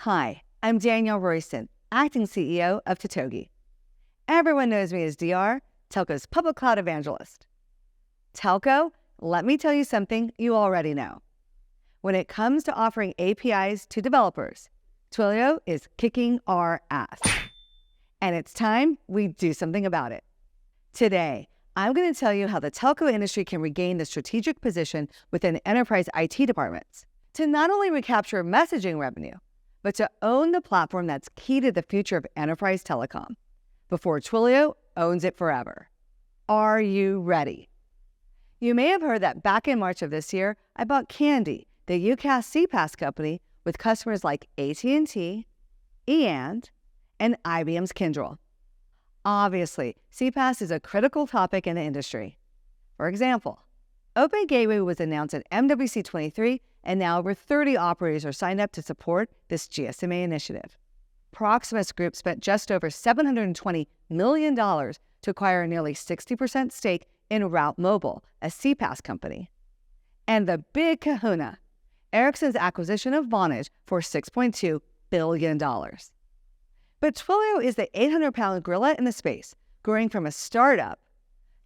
Hi, I'm Danielle Royston, Acting CEO of Totogi. Everyone knows me as DR, Telco's public cloud evangelist. Telco, let me tell you something you already know. When it comes to offering APIs to developers, Twilio is kicking our ass. And it's time we do something about it. Today, I'm going to tell you how the telco industry can regain the strategic position within enterprise IT departments to not only recapture messaging revenue, but to own the platform that's key to the future of enterprise telecom before Twilio owns it forever. Are you ready? You may have heard that back in March of this year, I bought Candy, the UCaaS CPaaS company with customers like AT&T, eAnd, and IBM's Kyndryl. Obviously, CPaaS is a critical topic in the industry. For example, Open Gateway was announced at MWC 23, and now over 30 operators are signed up to support this GSMA initiative. Proximus Group spent just over $720 million to acquire a nearly 60% stake in Route Mobile, a CPaaS company. And the big kahuna, Ericsson's acquisition of Vonage for $6.2 billion. But Twilio is the 800-pound gorilla in the space, growing from a startup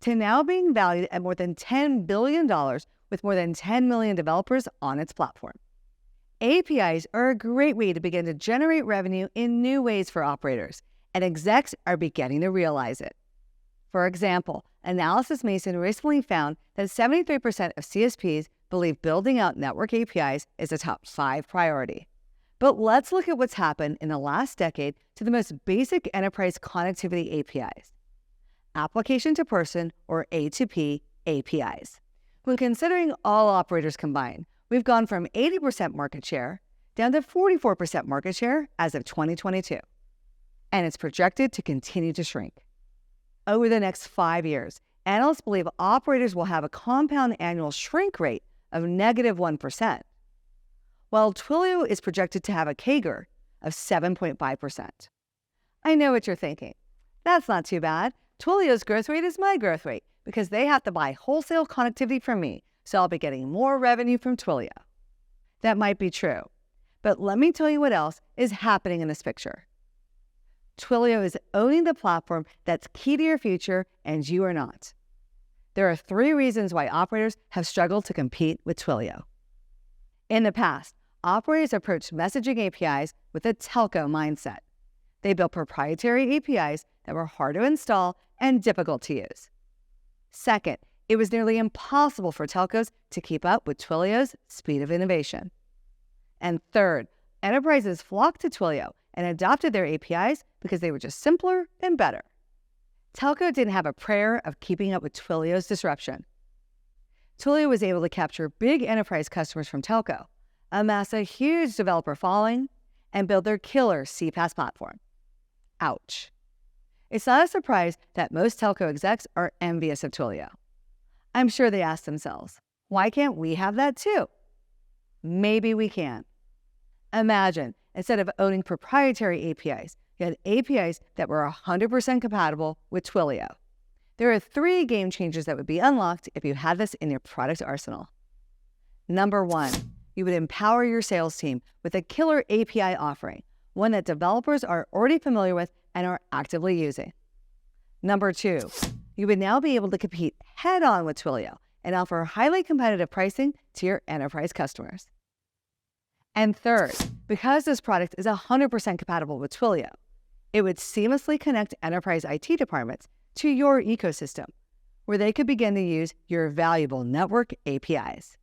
to now being valued at more than $10 billion with more than 10 million developers on its platform. APIs are a great way to begin to generate revenue in new ways for operators, and execs are beginning to realize it. For example, Analysys Mason recently found that 73% of CSPs believe building out network APIs is a top 5 priority. But let's look at what's happened in the last decade to the most basic enterprise connectivity APIs. Application to person, or A2P, APIs. When considering all operators combined, we've gone from 80% market share down to 44% market share as of 2022. And it's projected to continue to shrink. Over the next 5 years, analysts believe operators will have a compound annual shrink rate of -1%, while Twilio is projected to have a CAGR of 7.5%. I know what you're thinking. That's not too bad. Twilio's growth rate is my growth rate because they have to buy wholesale connectivity from me, so I'll be getting more revenue from Twilio. That might be true, but let me tell you what else is happening in this picture. Twilio is owning the platform that's key to your future, and you are not. There are 3 reasons why operators have struggled to compete with Twilio. In the past, operators approached messaging APIs with a telco mindset. They built proprietary APIs that were hard to install and difficult to use. Second, it was nearly impossible for telcos to keep up with Twilio's speed of innovation. And third, enterprises flocked to Twilio and adopted their APIs because they were just simpler and better. Telco didn't have a prayer of keeping up with Twilio's disruption. Twilio was able to capture big enterprise customers from telco, amass a huge developer following, and build their killer CPaaS platform. Ouch. It's not a surprise that most telco execs are envious of Twilio. I'm sure they ask themselves, why can't we have that too? Maybe we can. Imagine, instead of owning proprietary APIs, you had APIs that were 100% compatible with Twilio. There are 3 game changers that would be unlocked if you had this in your product arsenal. Number 1, you would empower your sales team with a killer API offering, one that developers are already familiar with and are actively using. Number 2, you would now be able to compete head-on with Twilio and offer highly competitive pricing to your enterprise customers. And third, because this product is 100% compatible with Twilio, it would seamlessly connect enterprise IT departments to your ecosystem, where they could begin to use your valuable network APIs.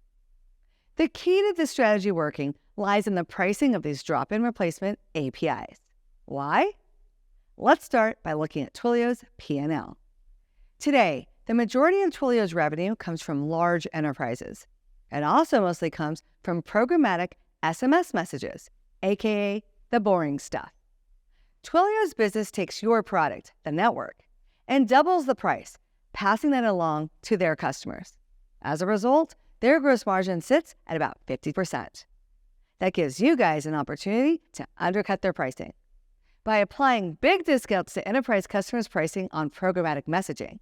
The key to this strategy working lies in the pricing of these drop-in replacement APIs. Why? Let's start by looking at Twilio's P&L. Today, the majority of Twilio's revenue comes from large enterprises. It also mostly comes from programmatic SMS messages, aka the boring stuff. Twilio's business takes your product, the network, and doubles the price, passing that along to their customers. As a result, their gross margin sits at about 50%. That gives you guys an opportunity to undercut their pricing. By applying big discounts to enterprise customers' pricing on programmatic messaging,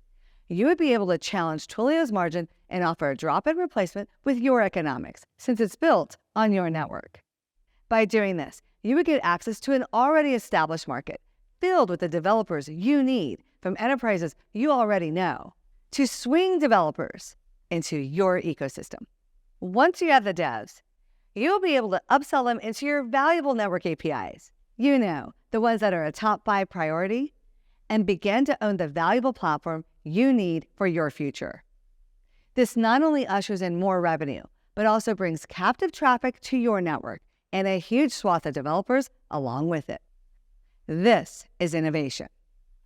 you would be able to challenge Twilio's margin and offer a drop-in replacement with your economics, since it's built on your network. By doing this, you would get access to an already established market filled with the developers you need from enterprises you already know to swing developers into your ecosystem. Once you have the devs, you'll be able to upsell them into your valuable network APIs, the ones that are a top 5 priority, and begin to own the valuable platform you need for your future. This not only ushers in more revenue, but also brings captive traffic to your network and a huge swath of developers along with it. This is innovation.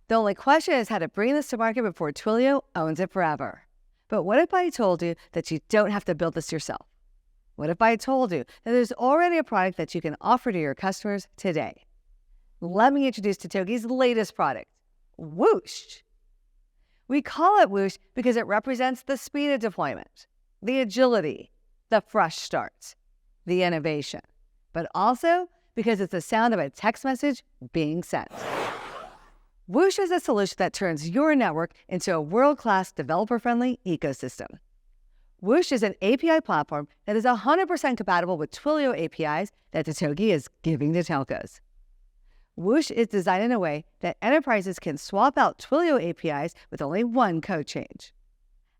The only question is how to bring this to market before Twilio owns it forever. But what if I told you that you don't have to build this yourself? What if I told you that there's already a product that you can offer to your customers today? Let me introduce Totogi's latest product, Whoosh. We call it Whoosh because it represents the speed of deployment, the agility, the fresh start, the innovation, but also because it's the sound of a text message being sent. Whoosh is a solution that turns your network into a world-class developer-friendly ecosystem. Whoosh is an API platform that is 100% compatible with Twilio APIs that Totogi is giving to telcos. Whoosh is designed in a way that enterprises can swap out Twilio APIs with only one code change.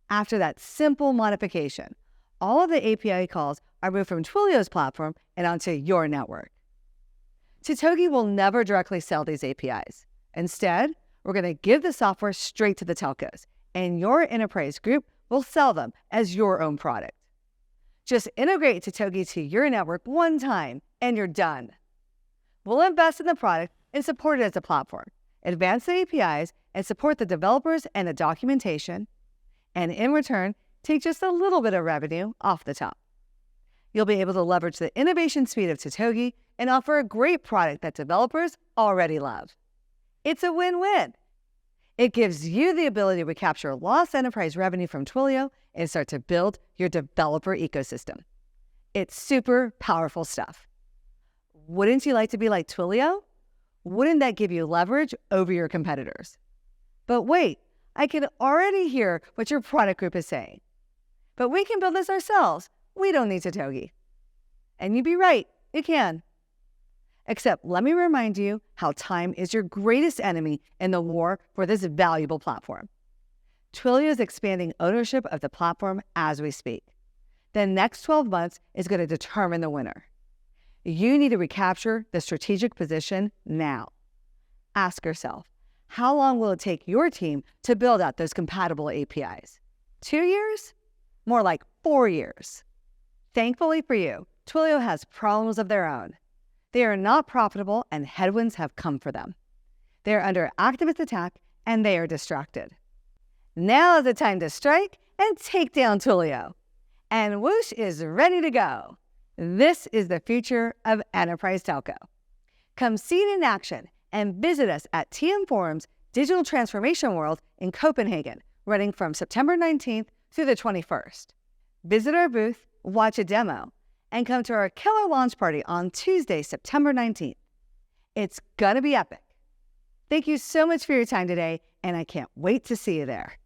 After that simple modification, all of the API calls are moved from Twilio's platform and onto your network. Totogi will never directly sell these APIs. Instead, we're going to give the software straight to the telcos, and your enterprise group will sell them as your own product. Just integrate Totogi to your network one time, and you're done. We'll invest in the product and support it as a platform, advance the APIs, and support the developers and the documentation, and in return, take just a little bit of revenue off the top. You'll be able to leverage the innovation speed of Totogi and offer a great product that developers already love. It's a win-win. It gives you the ability to recapture lost enterprise revenue from Twilio and start to build your developer ecosystem. It's super powerful stuff. Wouldn't you like to be like Twilio? Wouldn't that give you leverage over your competitors? But wait, I can already hear what your product group is saying. But we can build this ourselves. We don't need Totogi. And you'd be right, you can. Except let me remind you how time is your greatest enemy in the war for this valuable platform. Twilio is expanding ownership of the platform as we speak. The next 12 months is going to determine the winner. You need to recapture the strategic position now. Ask yourself, how long will it take your team to build out those compatible APIs? 2 years? More like 4 years. Thankfully for you, Twilio has problems of their own. They are not profitable and headwinds have come for them. They are under activist attack and they are distracted. Now is the time to strike and take down Twilio. And Whoosh is ready to go. This is the future of enterprise telco. Come see it in action and visit us at TM Forum's Digital Transformation World in Copenhagen, running from September 19th through the 21st. Visit our booth, watch a demo, and come to our killer launch party on Tuesday, September 19th. It's gonna be epic. Thank you so much for your time today, and I can't wait to see you there.